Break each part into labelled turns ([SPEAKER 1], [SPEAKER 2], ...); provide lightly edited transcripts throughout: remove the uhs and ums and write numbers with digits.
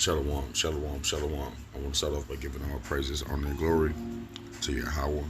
[SPEAKER 1] Shalom, shalom, shalom. I want to start off by giving all praises, honor, and glory to Yahweh,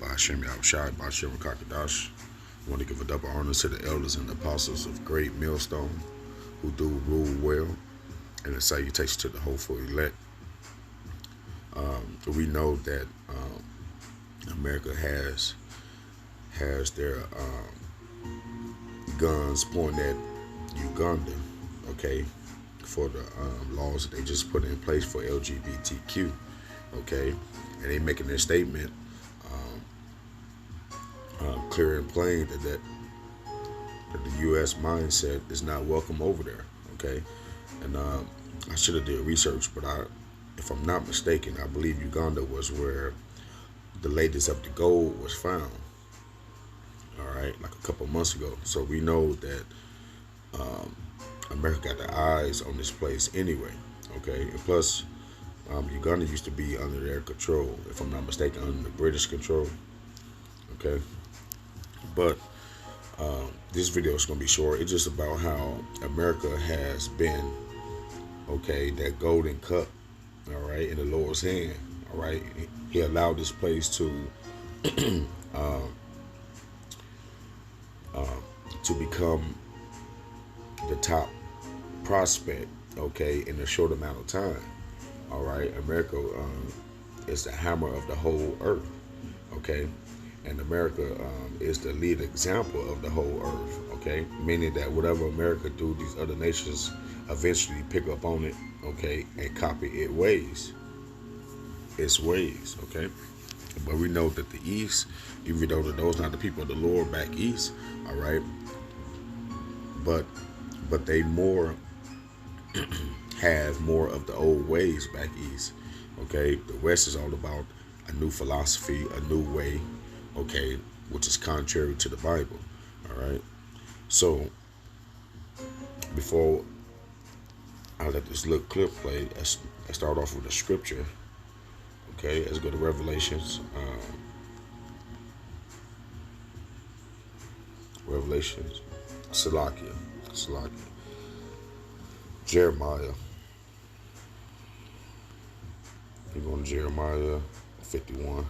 [SPEAKER 1] by Hashem Yahushai, by Hashem Kakadash. I want to give a double honor to the elders and the apostles of Great Millstone who do rule well, and a salutation to the hopeful elect. We know that America has their guns pointed at Uganda, okay, for the laws that they just put in place for LGBTQ, okay, and they making their statement clear and plain that the U.S. mindset is not welcome over there, okay, and I should have did research, but if I'm not mistaken, I believe Uganda was where the latest of the gold was found, all right, like a couple months ago. So we know that America got the eyes on this place anyway, okay? And plus, Uganda used to be under their control, if I'm not mistaken, under the British control, okay? But this video is going to be short. It's just about how America has been, okay, that golden cup, all right, in the Lord's hand, all right? He allowed this place to become the top prospect, okay, in a short amount of time. All right, America is the hammer of the whole earth, okay, and America is the lead example of the whole earth, okay, meaning that whatever America do, these other nations eventually pick up on it, okay, and copy its ways, okay. But we know that the East, even though those not the people of the Lord back east, all right, but they more have more of the old ways back east, okay. The West is all about a new philosophy, a new way, okay, which is contrary to the Bible, all right. So before I let this little clip play, I start off with a scripture, okay. Let's go to Revelations. Revelations, Salakia, Jeremiah. We're going to Jeremiah 51.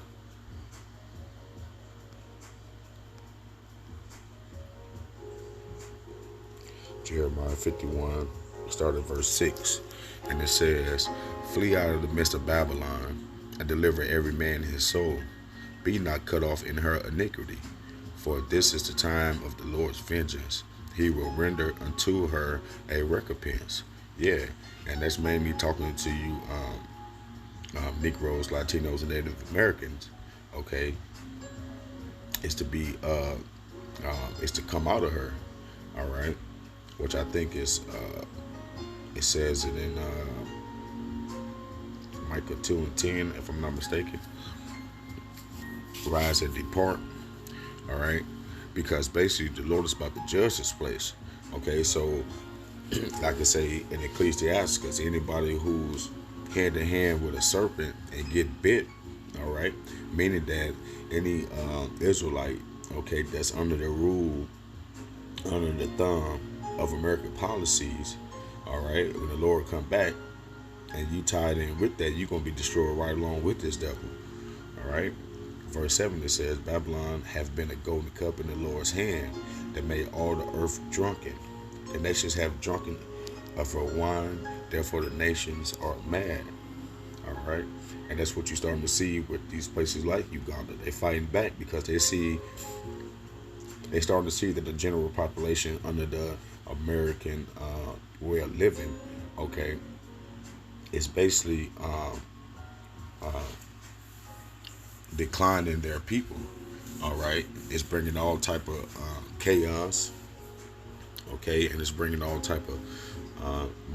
[SPEAKER 1] Jeremiah 51, start at verse 6. And it says, "Flee out of the midst of Babylon, and deliver every man his soul. Be not cut off in her iniquity. For this is the time of the Lord's vengeance. He will render unto her a recompense." Yeah, and that's mainly talking to you, Negroes, Latinos, and Native Americans. Okay, is to be, is to come out of her. All right, which I think is, it says it in Micah 2:10, if I'm not mistaken. Rise and depart. All right, because basically the Lord is about to judge this place. Okay, so like I say in Ecclesiasticus, anybody who's hand in hand with a serpent and get bit, all right, meaning that any Israelite, okay, that's under the rule, under the thumb of American policies, all right, when the Lord come back and you tied in with that, you're gonna be destroyed right along with this devil. All right. Verse 7, it says, "Babylon hath been a golden cup in the Lord's hand, that made all the earth drunken. The nations have drunken of her wine, therefore the nations are mad." All right, and that's what you're starting to see with these places like Uganda. They're fighting back because they starting to see that the general population under the American way of living, okay, is basically declining their people. All right, it's bringing all type of chaos, okay, and it's bringing all type of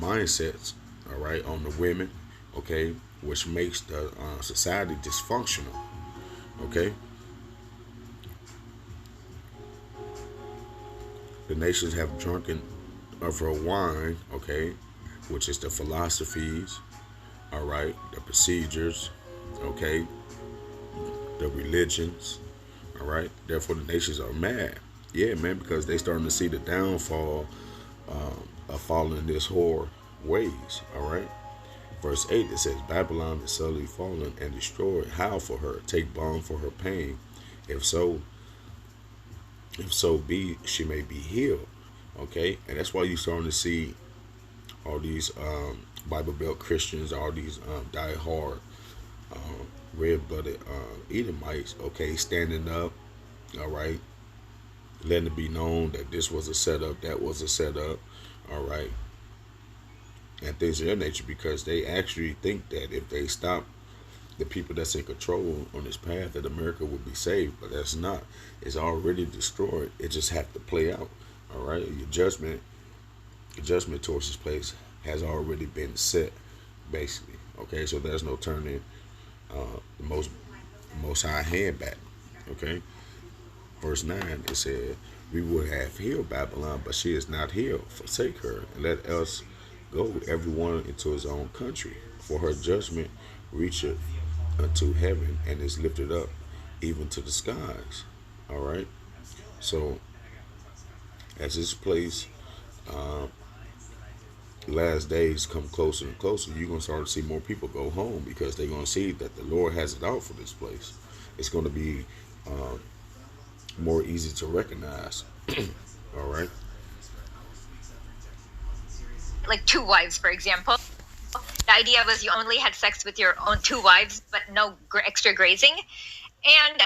[SPEAKER 1] mindsets, all right, on the women, okay, which makes the society dysfunctional, okay. The nations have drunken of her wine, okay, which is the philosophies, all right, the procedures, okay, the religions, all right. Therefore, the nations are mad. Yeah, man, because they starting to see the downfall of following this whore ways, all right. Verse 8, it says, Babylon is suddenly fallen and destroyed. Howl for her, take balm for her pain. If so, if so be, she may be healed. Okay, and that's why you're starting to see all these Bible Belt Christians, all these die-hard, red-blooded Edomites, okay, standing up, all right, letting it be known that this was a setup, that was a setup, all right, and things of that nature, because they actually think that if they stop the people that's in control on this path, that America would be saved, but that's not. It's already destroyed. It just have to play out, all right. Your judgment towards this place has already been set, basically. Okay, so there's no turning the most high hand back. Okay, verse 9, it said, we would have healed Babylon, but she is not healed. Forsake her, and let us go, everyone into his own country. For her judgment reacheth unto heaven, and is lifted up even to the skies. All right. So, as this place, last days come closer and closer, you're going to start to see more people go home, because they're going to see that the Lord has it out for this place. It's going to be more easy to recognize. All right.
[SPEAKER 2] Like 2 wives, for example. The idea was you only had sex with your own 2 wives, but no extra grazing. And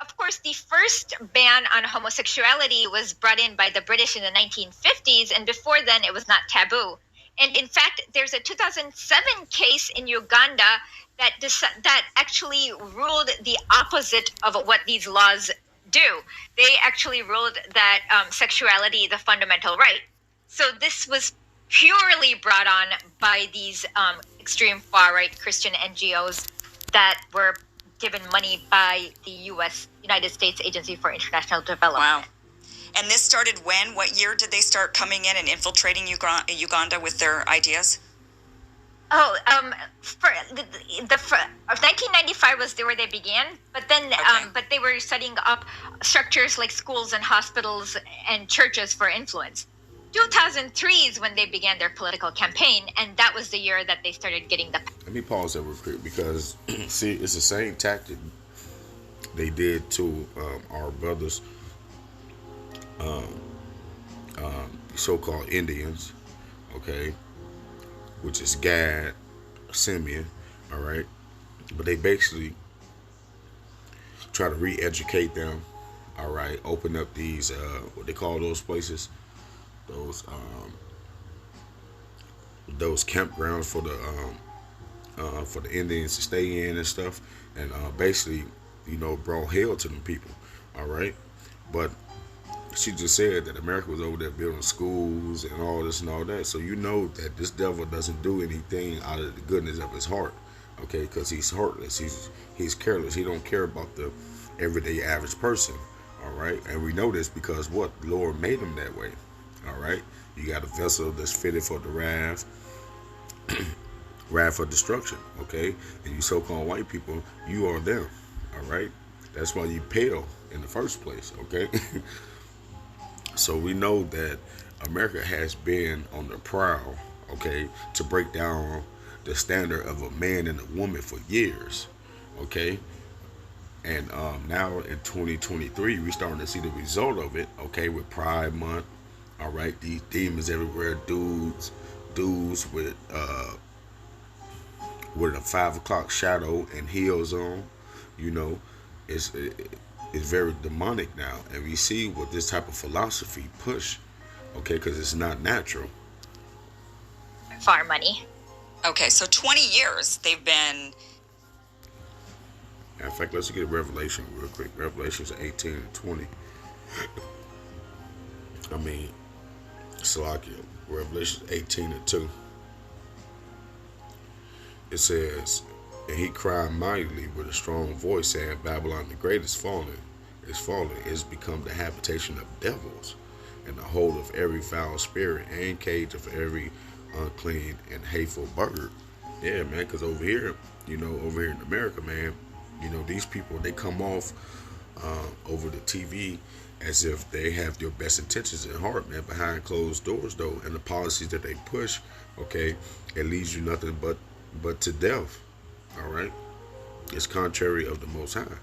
[SPEAKER 2] of course, the first ban on homosexuality was brought in by the British in the 1950s, and before then it was not taboo. And in fact, there's a 2007 case in Uganda that actually ruled the opposite of what these laws do. They actually ruled that sexuality is a fundamental right. So this was purely brought on by these extreme far-right Christian NGOs that were given money by the United States Agency for International Development.
[SPEAKER 3] Wow. And this started when? What year did they start coming in and infiltrating Uganda with their ideas?
[SPEAKER 2] Oh, for 1995 was where they began, but then,
[SPEAKER 3] Okay.
[SPEAKER 2] But they were setting up structures like schools and hospitals and churches for influence. 2003 is when they began their political campaign, and that was the year that they started getting the.
[SPEAKER 1] Let me pause that real quick, because see, it's the same tactic they did to our brothers, so-called Indians, okay, which is Gad, Simeon, all right, but they basically try to re-educate them, all right, open up these what they call those places, those campgrounds for the Indians to stay in and stuff, and basically, brought hell to them people. All right, but she just said that America was over there building schools and all this and all that. So you know that this devil doesn't do anything out of the goodness of his heart, okay? Because he's heartless. He's careless. He don't care about the everyday average person. All right, and we know this because what? The Lord made him that way. All right, you got a vessel that's fitted for the wrath of destruction. Okay, and you so-called white people, you are them. All right, that's why you pale in the first place. Okay. So we know that America has been on the prowl, okay, to break down the standard of a man and a woman for years, okay, and now in 2023 we're starting to see the result of it, okay, with Pride Month. All right, these demons everywhere, dudes with a 5 o'clock shadow and heels on, it's very demonic now, and we see what this type of philosophy push, okay, because it's not natural.
[SPEAKER 2] Far money.
[SPEAKER 3] Okay, so 20 years they've been.
[SPEAKER 1] In fact, let's get Revelation real quick. Revelations 18 and 20. Salakia. Revelation 18 and 2. It says, and he cried mightily with a strong voice, saying, Babylon the great is fallen, is become the habitation of devils, and the hold of every foul spirit, and cage of every unclean and hateful bird. Yeah, man, because over here in America, man, these people, they come off over the TV as if they have your best intentions at heart, man, behind closed doors, though, and the policies that they push, okay, it leaves you nothing but but to death. All right, it's contrary of the Most High.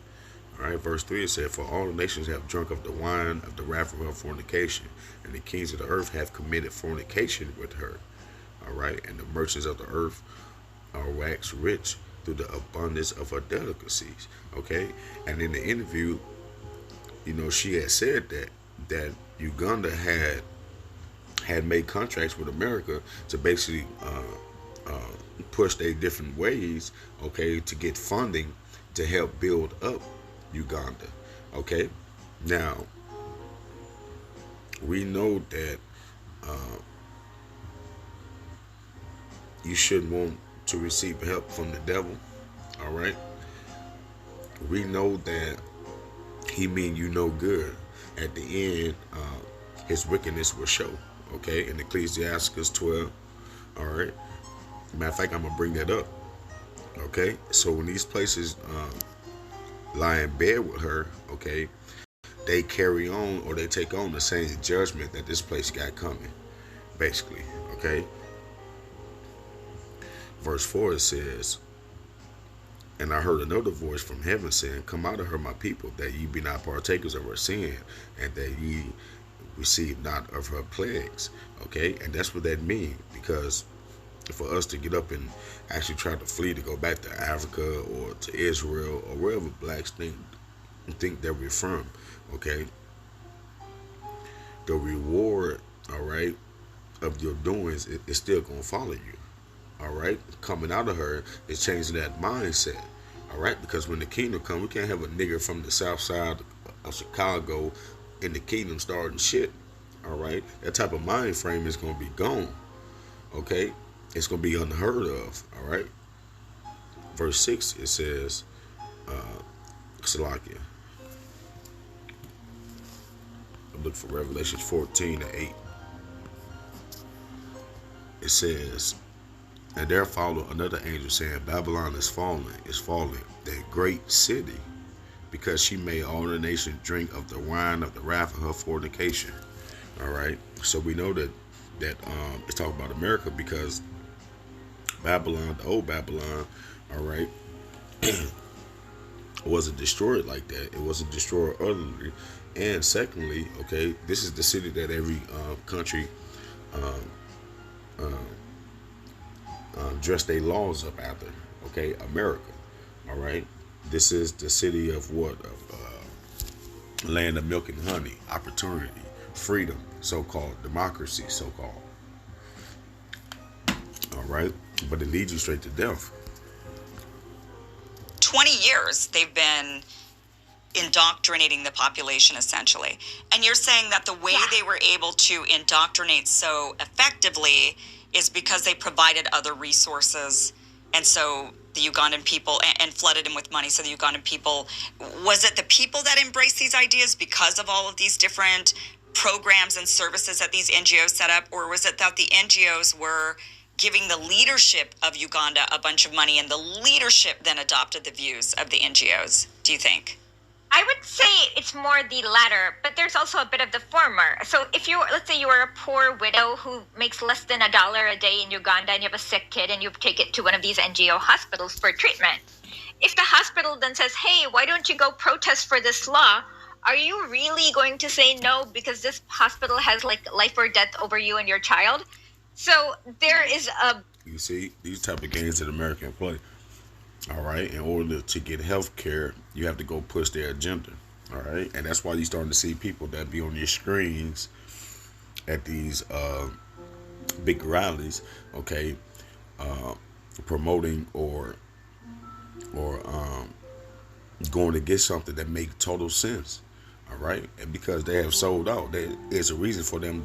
[SPEAKER 1] All right, verse 3 it said, "For all the nations have drunk of the wine of the wrath of her fornication, and the kings of the earth have committed fornication with her." All right, and the merchants of the earth are waxed rich through the abundance of her delicacies. Okay, and in the interview, she had said that Uganda had made contracts with America to basically push their different ways, okay, to get funding to help build up Uganda. Okay, now we know that you shouldn't want to receive help from the devil. All right, we know that he mean you no good. At the end, his wickedness will show. Okay, in Ecclesiastes 12. All right. Matter of fact, I'm gonna bring that up. Okay, so when these places lie in bed with her, okay, they carry on or they take on the same judgment that this place got coming, basically. Okay, verse 4 it says, "And I heard another voice from heaven saying, Come out of her, my people, that ye be not partakers of her sin, and that ye receive not of her plagues." Okay, and that's what that means, because for us to get up and actually try to flee to go back to Africa or to Israel or wherever blacks think that we're from, okay, the reward, all right, of your doings is still gonna follow you. All right, coming out of her is changing that mindset. All right, because when the kingdom comes, we can't have a nigger from the south side of Chicago in the kingdom starting shit. All right, that type of mind frame is gonna be gone. Okay, it's gonna be unheard of. All right, verse 6 it says, Salakia. Look for Revelation 14:8. It says, "And there followed another angel saying, Babylon is fallen, that great city, because she made all the nations drink of the wine of the wrath of her fornication." All right, so we know that it's talking about America, because Babylon, the old Babylon, all right, wasn't destroyed like that. It wasn't destroyed utterly. And secondly, okay, this is the city that every country dress their laws up after. Okay, America. All right, this is the city of what? Of land of milk and honey, opportunity, freedom, so-called democracy, so-called. All right, but it leads you straight to death.
[SPEAKER 3] 20 years they've been indoctrinating the population, essentially. And you're saying that the way they were able to indoctrinate so effectively is because they provided other resources, and so the Ugandan people, and flooded them with money. So the Ugandan people, was it the people that embraced these ideas because of all of these different programs and services that these NGOs set up, or was it that the NGOs were giving the leadership of Uganda a bunch of money, and the leadership then adopted the views of the NGOs, do you think?
[SPEAKER 2] I would say it's more the latter, but there's also a bit of the former. So if let's say you are a poor widow who makes less than $1 a day in Uganda, and you have a sick kid, and you take it to one of these NGO hospitals for treatment. If the hospital then says, "Hey, why don't you go protest for this law?" Are you really going to say no because this hospital has like life or death over you and your child? So there is a...
[SPEAKER 1] You see, these type of games that America can play. All right, in order to get health care, you have to go push their agenda. All right, and that's why you're starting to see people that be on your screens at these big rallies, okay, promoting or going to get something that makes total sense. All right, and because they have sold out, there is a reason for them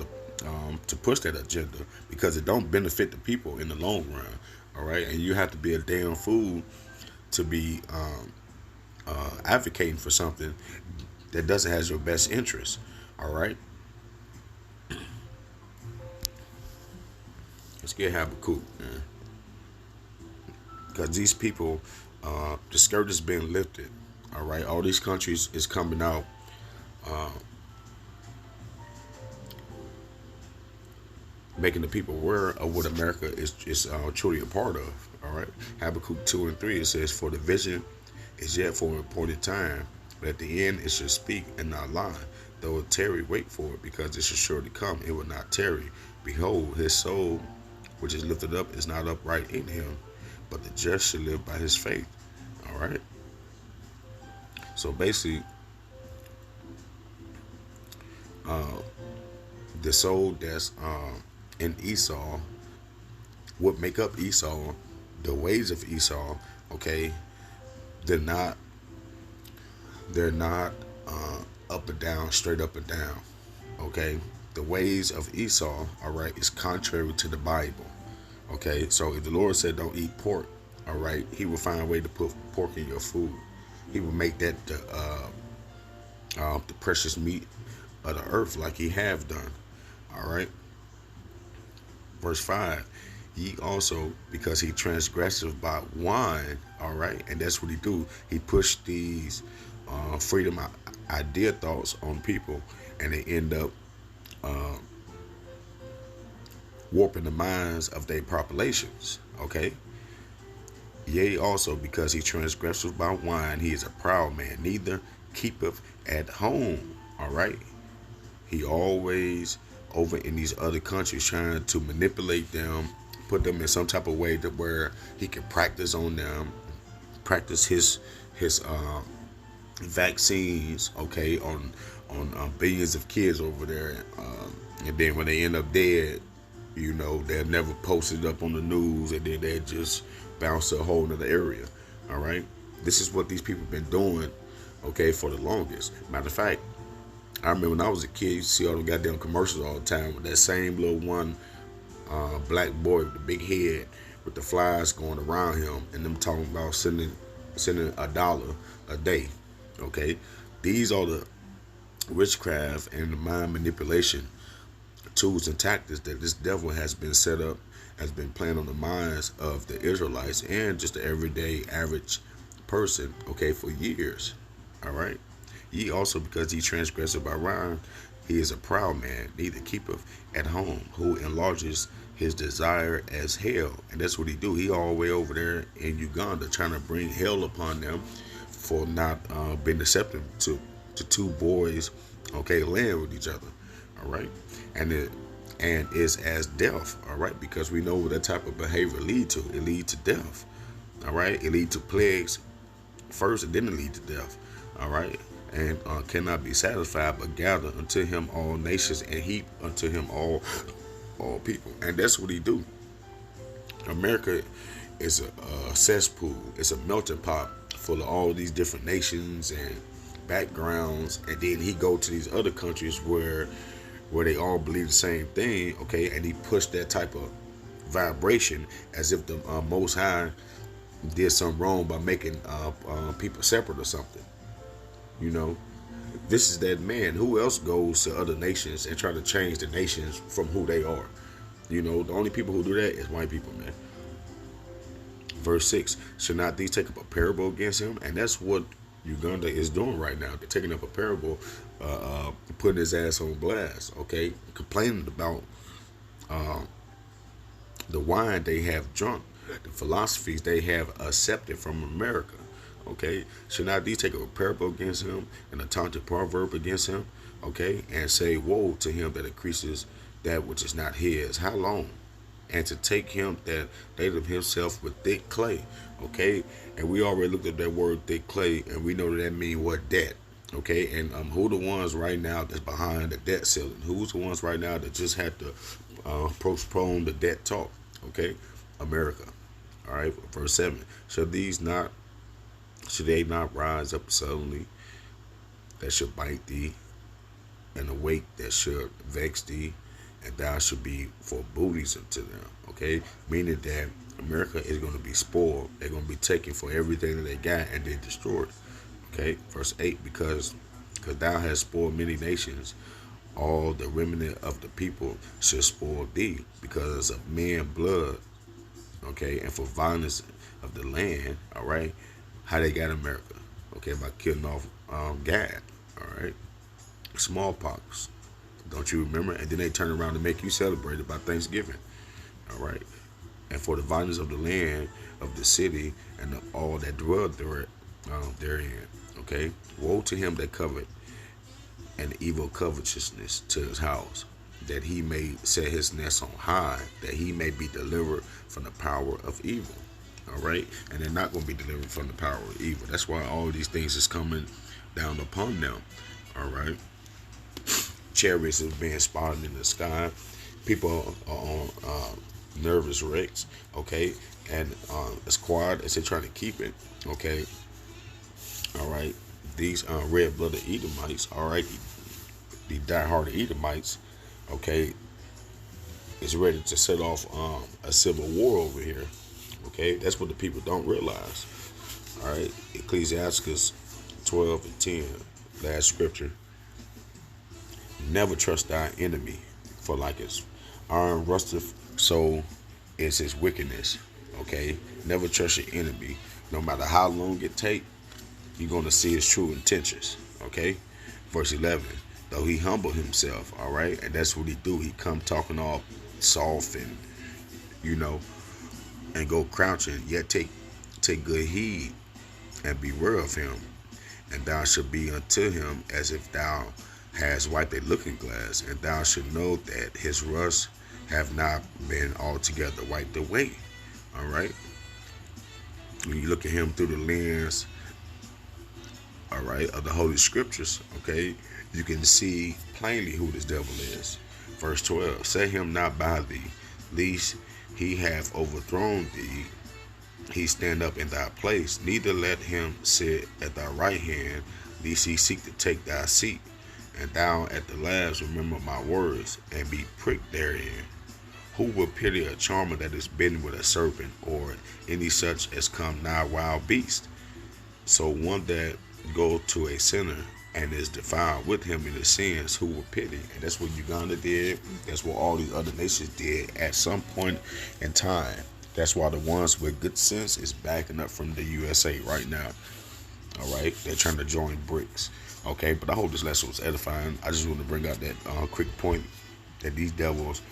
[SPEAKER 1] to push that agenda, because it don't benefit the people in the long run. All right, and you have to be a damn fool to be advocating for something that doesn't have your best interest. All right, let's get Habakkuk, man, because these people, the skirt is being lifted. All right, all these countries is coming out. making the people aware of what America is truly a part of. All right, Habakkuk 2:3, it says, "For the vision is yet for an appointed time, but at the end it shall speak and not lie. Though it tarry, wait for it, because it shall surely come. It will not tarry. Behold, his soul, which is lifted up, is not upright in him, but the just shall live by his faith." All right. So basically, uh, the soul that's in Esau, what make up Esau, the ways of Esau, okay, they're not they're not up and down, straight up and down, okay. The ways of Esau, all right, is contrary to the Bible, okay. So if the Lord said don't eat pork, all right, He will find a way to put pork in your food. He will make that the precious meat of the earth, like He have done, all right. Verse 5, ye also, because he transgresseth by wine, all right, and that's what he do. He pushed these freedom idea thoughts on people, and they end up uh, warping the minds of their populations, okay. Yea, also, because he transgresseth by wine, he is a proud man, neither keepeth at home, all right. He always over in these other countries trying to manipulate them, put them in some type of way to where he can practice on them, practice his vaccines, okay, on billions of kids over there, and then when they end up dead, you know, they'll never post it up on the news, and then they just bounce to a whole nother area. All right, this is what these people been doing, okay, for the longest. Matter of fact, I remember when I was a kid, you see all the goddamn commercials all the time with that same little one black boy with the big head with the flies going around him, and them talking about sending $1 a day. Okay, these are the witchcraft and the mind manipulation tools and tactics that this devil has been set up, has been playing on the minds of the Israelites and just the everyday average person, okay, for years. All right. Ye also, because he transgressed by wine, he is a proud man, neither keepeth at home, who enlarges his desire as hell. And that's what he do. He all the way over there in Uganda trying to bring hell upon them for not being accepted to two boys, okay, laying with each other. All right. And is as death, all right, because we know what that type of behavior lead to. It lead to death. All right. It lead to plagues first, and then it lead to death. All right. And cannot be satisfied, but gather unto him all nations, and heap unto him all people. And that's what he do. America is a cesspool. It's a melting pot full of all these different nations and backgrounds. And then he go to these other countries where they all believe the same thing, okay? And he pushed that type of vibration as if the Most High did something wrong by making people separate or something. You know, this is that man. Who else goes to other nations and try to change the nations from who they are? You know, the only people who do that is white people, man. Verse 6, should not these take up a parable against him? And that's what Uganda is doing right now. They're taking up a parable, putting his ass on blast, okay? Complaining about the wine they have drunk, the philosophies they have accepted from America. Okay, should not these take a parable against him and a taunted proverb against him? Okay, and say, woe to him that increases that which is not his. How long? And to take him that lateth himself with thick clay. Okay, and we already looked at that word thick clay, and we know that means what? Debt. Okay, and who the ones right now that's behind the debt ceiling? Who's the ones right now that just had to postpone the debt talk? Okay, America. All right, verse 7. Should they not rise up suddenly that should bite thee, and awake that should vex thee, and thou should be for booties unto them? Okay, meaning that America is going to be spoiled. They're going to be taken for everything that they got and then destroyed. Okay, verse 8, because thou hast spoiled many nations, all the remnant of the people shall spoil thee, because of men blood, okay, and for violence of the land. All right, how they got America, okay, by killing off Gad, all right, smallpox, Don't you remember? And then they turn around and make you celebrate it by Thanksgiving. All right. And for the violence of the land of the city and all that dwell therein. Okay. Woe to him that covet an evil covetousness to his house, that he may set his nest on high, that he may be delivered from the power of evil. All right. And they're not going to be delivered from the power of evil. That's why all these things is coming down upon them. All right. Chariots is being spotted in the sky. People are on nervous wrecks, okay, and it's quiet as they're trying to keep it, okay. All right, these red-blooded Edomites, all right, the die-hard Edomites, okay, is ready to set off a civil war over here, okay. That's what the people don't realize. All right, Ecclesiastes 12:10, last scripture. Never trust thy enemy, for like his iron rusteth, so is his wickedness. Okay, never trust your enemy. No matter how long it take, you're gonna see his true intentions. Okay, verse 11. Though he humble himself, all right, and that's what he do. He come talking all soft and and go crouching. Yet take good heed and beware of him, and thou shalt be unto him as if thou has wiped a looking glass, and thou shalt know that his rust have not been altogether wiped away. All right. When you look at him through the lens, all right, of the Holy Scriptures, okay, you can see plainly who this devil is. Verse 12. Set him not by thee, lest he have overthrown thee. He stand up in thy place. Neither let him sit at thy right hand, lest he seek to take thy seat. And thou at the last remember my words, and be pricked therein. Who will pity a charmer that is bitten with a serpent, or any such as come nigh wild beast? So one that go to a sinner and is defiled with him in his sins, who will pity? And that's what Uganda did. That's what all these other nations did at some point in time. That's why the ones with good sense is backing up from the USA right now. All right, they're trying to join BRICS. Okay, but I hope this lesson was edifying. I just want to bring out that quick point that these devils'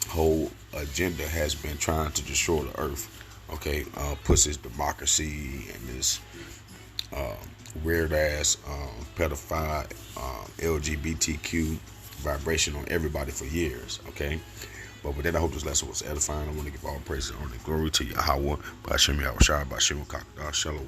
[SPEAKER 1] whole agenda has been trying to destroy the earth. Okay, puts this democracy and this weird ass pedophile LGBTQ vibration on everybody for years. Okay, but with that, I hope this lesson was edifying. I want to give all praise and honor and glory to Yahweh, Ba'ashem Yahushua, Ba'ashem Kakda, Shalom.